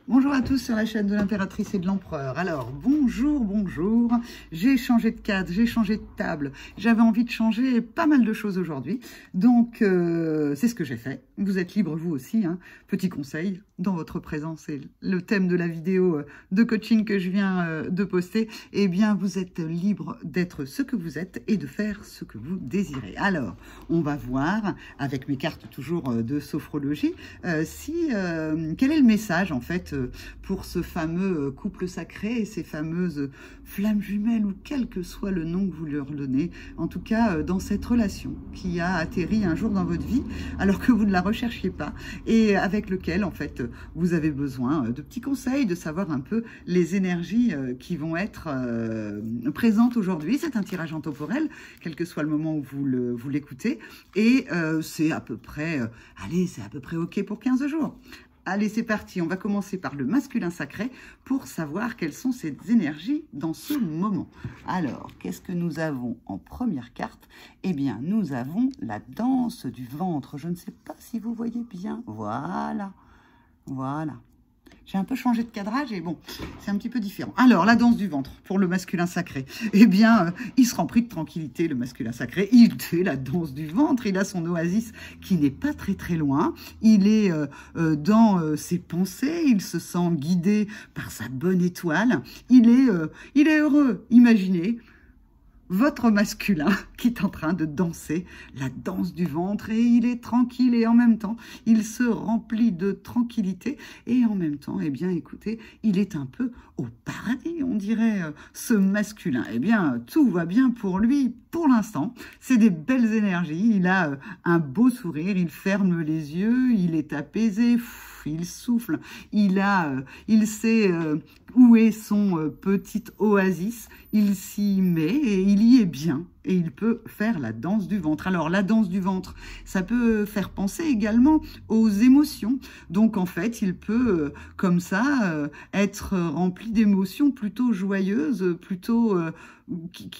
Bonjour à tous sur la chaîne de l'impératrice et de l'empereur. Alors, bonjour, bonjour. J'ai changé de cadre, j'ai changé de table. J'avais envie de changer pas mal de choses aujourd'hui. Donc, c'est ce que j'ai fait. Vous êtes libre, vous aussi. Hein. Petit conseil, dans votre présence, c'est le thème de la vidéo de coaching que je viens de poster. Eh bien, vous êtes libre d'être ce que vous êtes et de faire ce que vous désirez. Alors, on va voir, avec mes cartes toujours de sophrologie, quel est le message, en fait, pour ce fameux couple sacré et ces fameuses flammes jumelles ou quel que soit le nom que vous leur donnez, en tout cas dans cette relation qui a atterri un jour dans votre vie alors que vous ne la recherchiez pas et avec lequel en fait vous avez besoin de petits conseils, de savoir un peu les énergies qui vont être présentes aujourd'hui. C'est un tirage intemporel, quel que soit le moment où vous l'écoutez, et c'est à peu près, c'est à peu près ok pour 15 jours. Allez, c'est parti, on va commencer par le masculin sacré pour savoir quelles sont ces énergies dans ce moment. Alors, qu'est-ce que nous avons en première carte? Eh bien, nous avons la danse du ventre. Je ne sais pas si vous voyez bien. Voilà, voilà. J'ai un peu changé de cadrage et bon, c'est un petit peu différent. Alors, la danse du ventre pour le masculin sacré. Eh bien, il se remplit de tranquillité, le masculin sacré. Il fait la danse du ventre. Il a son oasis qui n'est pas très très loin. Il est dans ses pensées. Il se sent guidé par sa bonne étoile. Il est heureux. Imaginez votre masculin qui est en train de danser la danse du ventre et il est tranquille et en même temps, il se remplit de tranquillité et en même temps, eh bien, écoutez, il est un peu au paradis, on dirait, ce masculin. Eh bien, tout va bien pour lui pour l'instant. C'est des belles énergies. Il a un beau sourire, il ferme les yeux, il est apaisé, il souffle, il sait où est son petit oasis, il s'y met et il y est bien. Et il peut faire la danse du ventre. Alors, la danse du ventre, ça peut faire penser également aux émotions. Donc, en fait, il peut, comme ça, être rempli d'émotions plutôt joyeuses, plutôt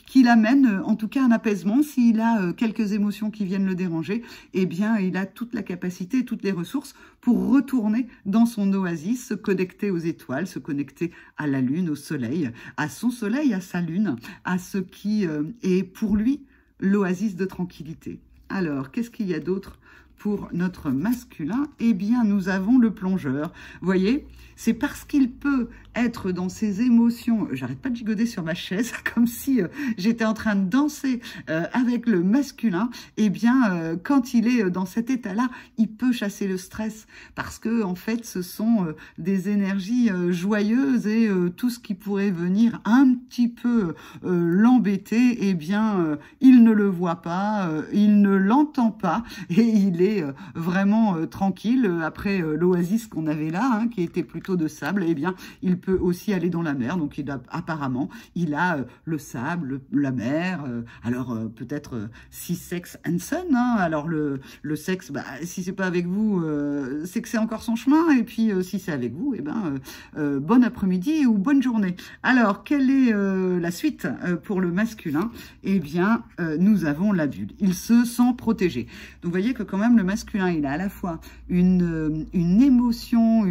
qui l'amènent, en tout cas, un apaisement. S'il a quelques émotions qui viennent le déranger, eh bien, il a toute la capacité, toutes les ressources pour retourner dans son oasis, se connecter aux étoiles, se connecter à la lune, au soleil, à son soleil, à sa lune, à ce qui est pour lui l'oasis de tranquillité. Alors, qu'est-ce qu'il y a d'autre pour notre masculin? Eh bien, nous avons le plongeur. Vous voyez, c'est parce qu'il peut être dans ses émotions. J'arrête pas de gigoter sur ma chaise, comme si j'étais en train de danser avec le masculin. Eh bien, quand il est dans cet état-là, il peut chasser le stress. Parce que, en fait, ce sont des énergies joyeuses et tout ce qui pourrait venir un petit peu l'embêter, eh bien, il ne le voit pas, il ne l'entend pas et il est vraiment tranquille. Après l'oasis qu'on avait là, hein, qui était plutôt de sable, eh bien, il peut aussi aller dans la mer. Donc, apparemment, il a le sable, la mer. Alors, peut-être si sex and sun. Hein, alors, le sexe, bah, si c'est pas avec vous, c'est que c'est encore son chemin. Et puis, si c'est avec vous, eh ben, bon après-midi ou bonne journée. Alors, quelle est la suite pour le masculin? Eh bien, nous avons l'adulte. Il se sent protégé. Donc, vous voyez que quand même, le masculin, il a à la fois une émotion,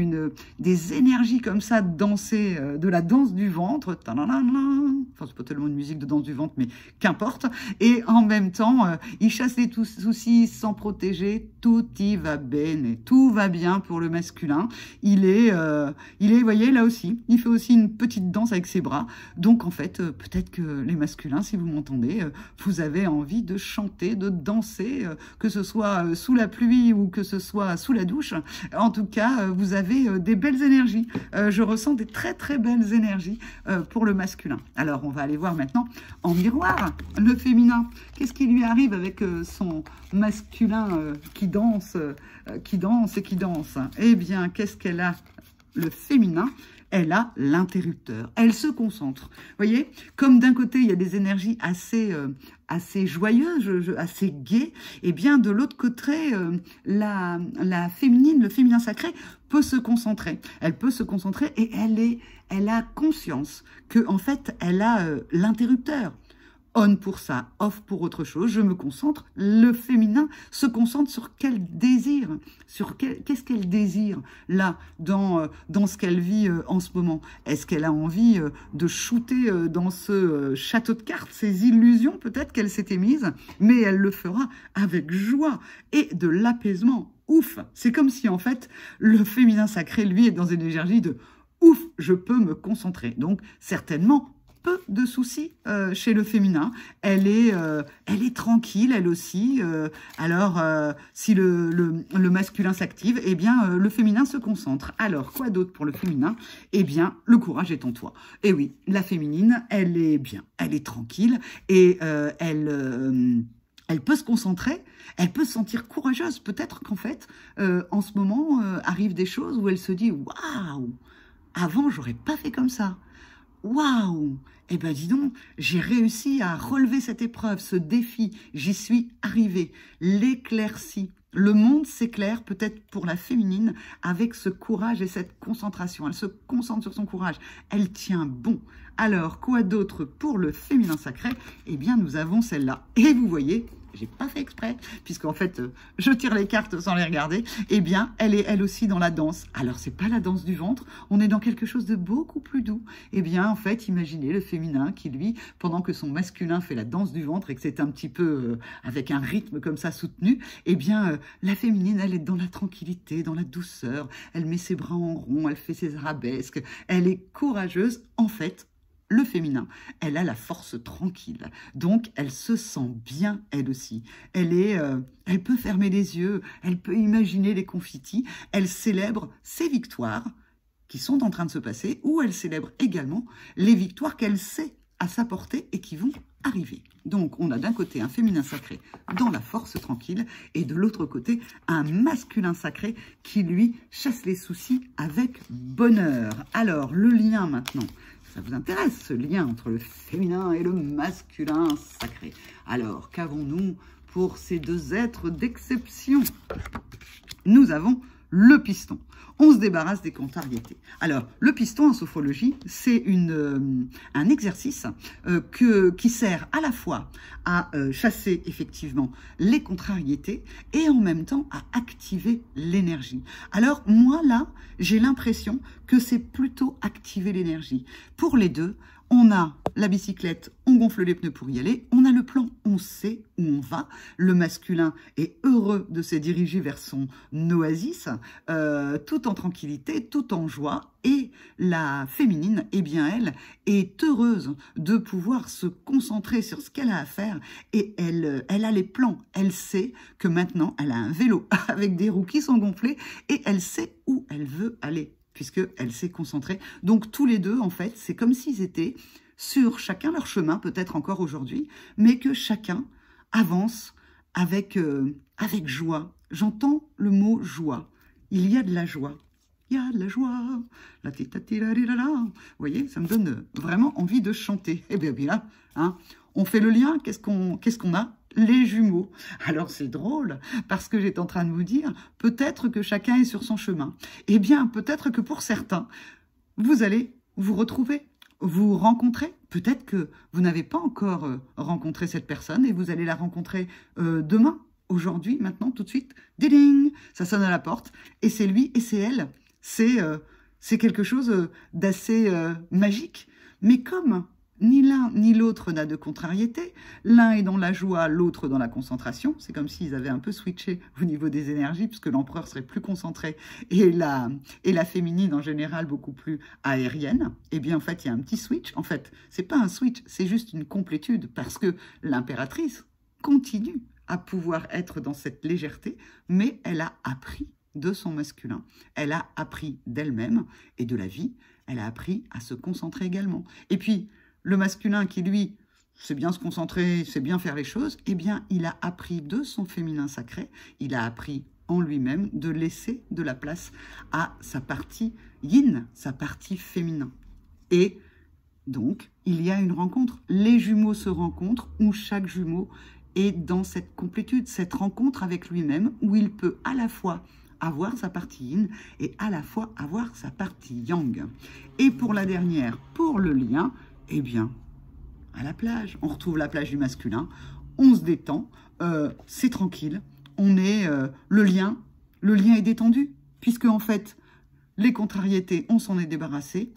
des énergies comme ça de danser, de la danse du ventre. Enfin, c'est pas tellement une musique de danse du ventre, mais qu'importe. Et en même temps, il chasse les soucis sans protéger. Tout y va bene. Tout va bien pour le masculin. Il est, vous voyez, là aussi, il fait aussi une petite danse avec ses bras. Donc, en fait, peut-être que les masculins, si vous m'entendez, vous avez envie de chanter, de danser, que ce soit sous la pluie ou que ce soit sous la douche. En tout cas, vous avez des belles énergies. Je ressens des très très belles énergies pour le masculin. Alors, on va aller voir maintenant en miroir le féminin. Qu'est-ce qui lui arrive avec son masculin qui danse et qui danse? Eh bien, qu'est-ce qu'elle a, le féminin? Elle a l'interrupteur. Elle se concentre. Vous voyez, comme d'un côté, il y a des énergies assez joyeuses, assez gaies, et bien de l'autre côté, la féminine, le féminin sacré peut se concentrer. Elle peut se concentrer et elle a conscience que en fait, elle a l'interrupteur. on pour ça, off pour autre chose, je me concentre, le féminin se concentre sur quel désir, sur qu'est-ce qu'elle désire là, dans ce qu'elle vit en ce moment. Est-ce qu'elle a envie de shooter dans ce château de cartes, ces illusions peut-être qu'elle s'était mise, mais elle le fera avec joie et de l'apaisement. Ouf, c'est comme si en fait le féminin sacré, lui, est dans une énergie de ouf, je peux me concentrer. Donc certainement peu de soucis chez le féminin. Elle est tranquille, elle aussi. Alors, si le masculin s'active, eh bien, le féminin se concentre. Alors, quoi d'autre pour le féminin? Eh bien, le courage est en toi. Et oui, la féminine, elle est bien, elle est tranquille et elle peut se concentrer, elle peut se sentir courageuse. Peut-être qu'en fait, en ce moment, arrivent des choses où elle se dit « Waouh, avant, j'aurais pas fait comme ça. Waouh, eh ben dis donc, j'ai réussi à relever cette épreuve, ce défi, j'y suis arrivée. » L'éclaircie. Le monde s'éclaire peut-être pour la féminine avec ce courage et cette concentration. Elle se concentre sur son courage. Elle tient bon. Alors, quoi d'autre pour le féminin sacré? Eh bien, nous avons celle-là. Et vous voyez, j'ai pas fait exprès, puisqu'en fait, je tire les cartes sans les regarder. Eh bien, elle est elle aussi dans la danse. Alors, c'est pas la danse du ventre, on est dans quelque chose de beaucoup plus doux. Eh bien, en fait, imaginez le féminin qui, lui, pendant que son masculin fait la danse du ventre et que c'est un petit peu avec un rythme comme ça soutenu, eh bien, la féminine, elle est dans la tranquillité, dans la douceur. Elle met ses bras en rond, elle fait ses arabesques. Elle est courageuse, en fait. Le féminin, elle a la force tranquille, donc elle se sent bien elle aussi. Elle peut fermer les yeux, elle peut imaginer les confitis, elle célèbre ses victoires qui sont en train de se passer, ou elle célèbre également les victoires qu'elle sait à sa portée et qui vont arriver. Donc on a d'un côté un féminin sacré dans la force tranquille et de l'autre côté un masculin sacré qui lui chasse les soucis avec bonheur. Alors le lien maintenant. Ça vous intéresse, ce lien entre le féminin et le masculin sacré. Alors, qu'avons-nous pour ces deux êtres d'exception? Nous avons le piston. On se débarrasse des contrariétés. Alors, le piston en sophrologie, c'est un exercice qui sert à la fois à chasser effectivement les contrariétés et en même temps à activer l'énergie. Alors, moi là, j'ai l'impression que c'est plutôt activer l'énergie. Pour les deux, on a la bicyclette, on gonfle les pneus pour y aller. On a le plan, on sait où on va. Le masculin est heureux de se diriger vers son oasis, tout en tranquillité, tout en joie. Et la féminine, eh bien, elle est heureuse de pouvoir se concentrer sur ce qu'elle a à faire. Et elle a les plans. Elle sait que maintenant, elle a un vélo avec des roues qui sont gonflées et elle sait où elle veut aller, puisqu'elle s'est concentrée. Donc, tous les deux, en fait, c'est comme s'ils étaient sur chacun leur chemin, peut-être encore aujourd'hui, mais que chacun avance avec joie. J'entends le mot joie. Il y a de la joie. Il y a de la joie. La tita-tira-ri-la-la. Vous voyez, ça me donne vraiment envie de chanter. Eh bien, là, hein, on fait le lien. Qu'est-ce qu'on a? Les jumeaux. Alors c'est drôle, parce que j'étais en train de vous dire, peut-être que chacun est sur son chemin. Eh bien, peut-être que pour certains, vous allez vous retrouver, vous rencontrer. Peut-être que vous n'avez pas encore rencontré cette personne et vous allez la rencontrer demain, aujourd'hui, maintenant, tout de suite. Ding, ça sonne à la porte et c'est lui et c'est elle. C'est quelque chose d'assez magique. Mais comme ni l'un ni l'autre n'a de contrariété. L'un est dans la joie, l'autre dans la concentration. C'est comme s'ils avaient un peu switché au niveau des énergies, puisque l'empereur serait plus concentré et la féminine en général beaucoup plus aérienne. Eh bien, en fait, il y a un petit switch. En fait, c'est pas un switch, c'est juste une complétude, parce que l'impératrice continue à pouvoir être dans cette légèreté, mais elle a appris de son masculin. Elle a appris d'elle-même et de la vie. Elle a appris à se concentrer également. Et puis, le masculin qui, lui, sait bien se concentrer, sait bien faire les choses, eh bien, il a appris de son féminin sacré, il a appris en lui-même de laisser de la place à sa partie yin, sa partie féminin. Et donc, il y a une rencontre. Les jumeaux se rencontrent, où chaque jumeau est dans cette complétude, cette rencontre avec lui-même, où il peut à la fois avoir sa partie yin et à la fois avoir sa partie yang. Et pour la dernière, pour le lien, eh bien, à la plage. On retrouve la plage du masculin, on se détend, c'est tranquille, on est, le lien est détendu, puisque en fait, les contrariétés, on s'en est débarrassé,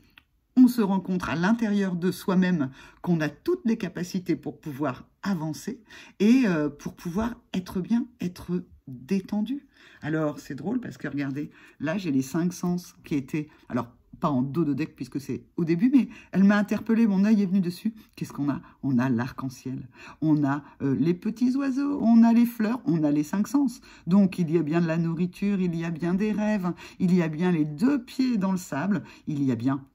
on se rencontre à l'intérieur de soi-même qu'on a toutes les capacités pour pouvoir avancer et pour pouvoir être bien, être détendu. Alors, c'est drôle parce que regardez, là, j'ai les 5 sens qui étaient... Alors, pas en dos de deck puisque c'est au début, mais elle m'a interpellée, mon œil est venu dessus. Qu'est-ce qu'on a? On a l'arc-en-ciel, on a les petits oiseaux, on a les fleurs, on a les 5 sens. Donc, il y a bien de la nourriture, il y a bien des rêves, il y a bien les 2 pieds dans le sable, il y a bien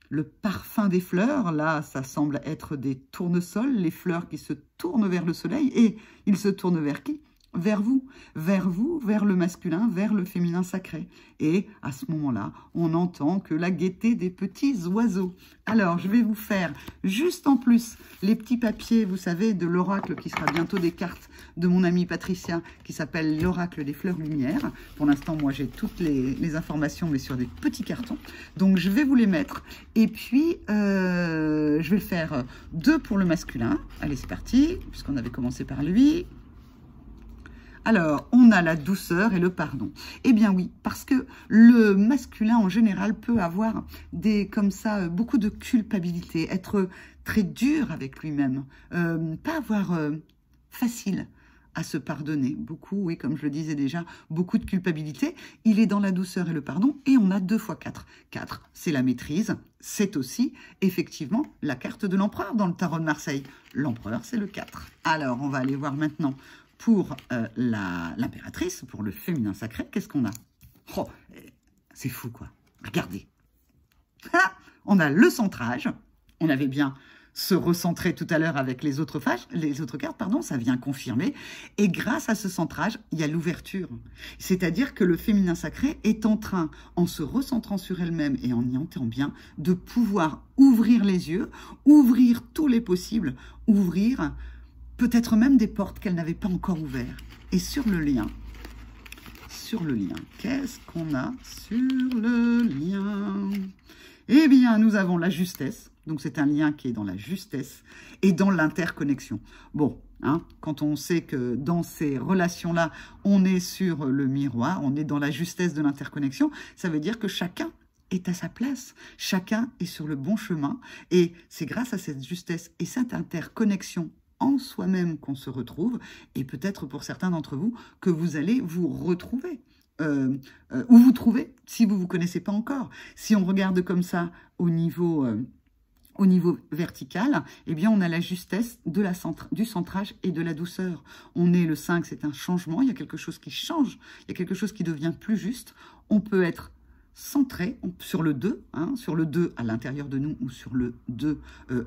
le parfum des fleurs. Là, ça semble être des tournesols, les fleurs qui se tournent vers le soleil. Et ils se tournent vers qui? Vers vous, vers le masculin, vers le féminin sacré. Et à ce moment-là, on n'entend que la gaieté des petits oiseaux. Alors, je vais vous faire juste en plus les petits papiers, vous savez, de l'oracle qui sera bientôt des cartes de mon amie Patricia, qui s'appelle l'oracle des fleurs lumière. Pour l'instant, moi, j'ai toutes les informations, mais sur des petits cartons. Donc, je vais vous les mettre. Et puis, je vais le faire 2 pour le masculin. Allez, c'est parti, puisqu'on avait commencé par lui. Alors, on a la douceur et le pardon. Eh bien oui, parce que le masculin en général peut avoir comme ça, beaucoup de culpabilité, être très dur avec lui-même, pas avoir facile à se pardonner. Beaucoup, oui, comme je le disais déjà, beaucoup de culpabilité. Il est dans la douceur et le pardon, et on a 2 x 4. 4, c'est la maîtrise, c'est aussi, effectivement, la carte de l'empereur dans le tarot de Marseille. L'empereur, c'est le 4. Alors, on va aller voir maintenant pour l'impératrice, pour le féminin sacré. Qu'est-ce qu'on a? Oh, c'est fou, quoi. Regardez. Ah, on a le centrage. On avait bien se recentrer tout à l'heure avec les autres cartes, pardon, ça vient confirmer. Et grâce à ce centrage, il y a l'ouverture. C'est-à-dire que le féminin sacré est en train, en se recentrant sur elle-même et en y entrant bien, de pouvoir ouvrir les yeux, ouvrir tous les possibles, ouvrir peut-être même des portes qu'elle n'avait pas encore ouvertes. Et sur le lien, qu'est-ce qu'on a sur le lien? Eh bien, nous avons la justesse. Donc, c'est un lien qui est dans la justesse et dans l'interconnexion. Bon, hein, quand on sait que dans ces relations-là, on est sur le miroir, on est dans la justesse de l'interconnexion, ça veut dire que chacun est à sa place, chacun est sur le bon chemin. Et c'est grâce à cette justesse et cette interconnexion en soi-même qu'on se retrouve, et peut-être pour certains d'entre vous, que vous allez vous retrouver, ou vous trouver, si vous ne vous connaissez pas encore. Si on regarde comme ça au niveau vertical, eh bien on a la justesse du centrage et de la douceur. On est le 5, c'est un changement, il y a quelque chose qui change, il y a quelque chose qui devient plus juste. On peut être centré sur le 2, hein, sur le 2 à l'intérieur de nous, ou sur le 2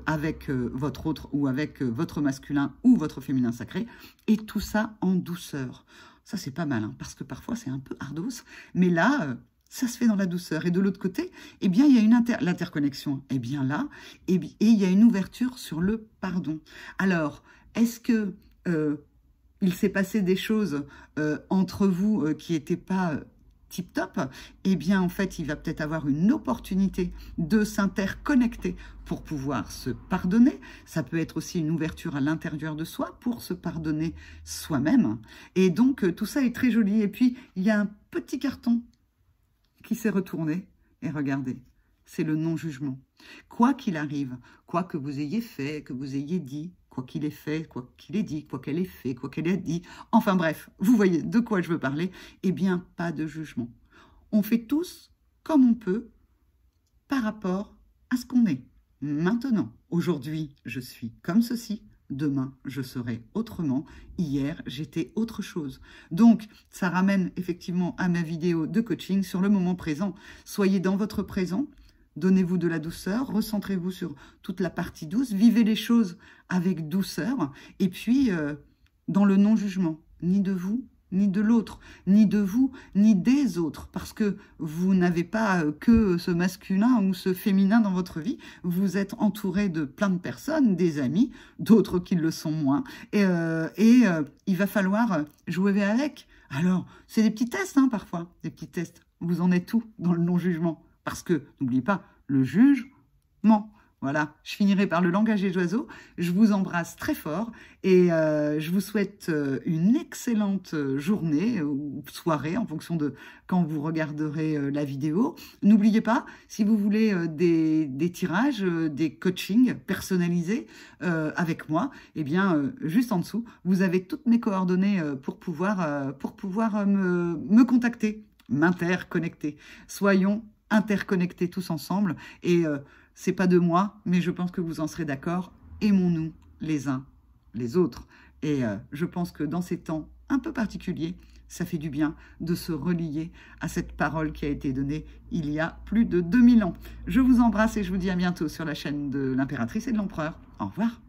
avec votre autre, ou avec votre masculin ou votre féminin sacré, et tout ça en douceur. Ça, c'est pas mal, hein, parce que parfois, c'est un peu ardos, mais là, ça se fait dans la douceur. Et de l'autre côté, eh bien, il y a l'interconnexion, eh bien là, et il y a une ouverture sur le pardon. Alors, est-ce que il s'est passé des choses entre vous qui n'étaient pas tip-top, eh bien, en fait, il va peut-être avoir une opportunité de s'interconnecter pour pouvoir se pardonner. Ça peut être aussi une ouverture à l'intérieur de soi pour se pardonner soi-même. Et donc, tout ça est très joli. Et puis, il y a un petit carton qui s'est retourné. Et regardez, c'est le non-jugement. Quoi qu'il arrive, quoi que vous ayez fait, que vous ayez dit, quoi qu'il ait fait, quoi qu'il ait dit, quoi qu'elle ait fait, quoi qu'elle ait dit, enfin bref, vous voyez de quoi je veux parler, eh bien, pas de jugement. On fait tous comme on peut par rapport à ce qu'on est. Maintenant, aujourd'hui, je suis comme ceci, demain, je serai autrement, hier, j'étais autre chose. Donc, ça ramène effectivement à ma vidéo de coaching sur le moment présent. Soyez dans votre présent. Donnez-vous de la douceur, recentrez-vous sur toute la partie douce, vivez les choses avec douceur, et puis dans le non-jugement, ni de vous, ni de l'autre, ni de vous, ni des autres, parce que vous n'avez pas que ce masculin ou ce féminin dans votre vie, vous êtes entouré de plein de personnes, des amis, d'autres qui le sont moins, et il va falloir jouer avec. Alors, c'est des petits tests, hein, parfois, des petits tests. Vous en êtes où dans le non-jugement? Parce que, n'oubliez pas, le jugement, Voilà, je finirai par le langage des oiseaux. Je vous embrasse très fort et je vous souhaite une excellente journée ou soirée en fonction de quand vous regarderez la vidéo. N'oubliez pas, si vous voulez des tirages, des coachings personnalisés avec moi, eh bien, juste en dessous, vous avez toutes mes coordonnées pour pouvoir me contacter, m'interconnecter. Soyons interconnectés tous ensemble et c'est pas de moi, mais je pense que vous en serez d'accord. Aimons-nous les uns les autres. Et je pense que dans ces temps un peu particuliers, ça fait du bien de se relier à cette parole qui a été donnée il y a plus de 2000 ans. Je vous embrasse et je vous dis à bientôt sur la chaîne de l'Impératrice et de l'Empereur. Au revoir.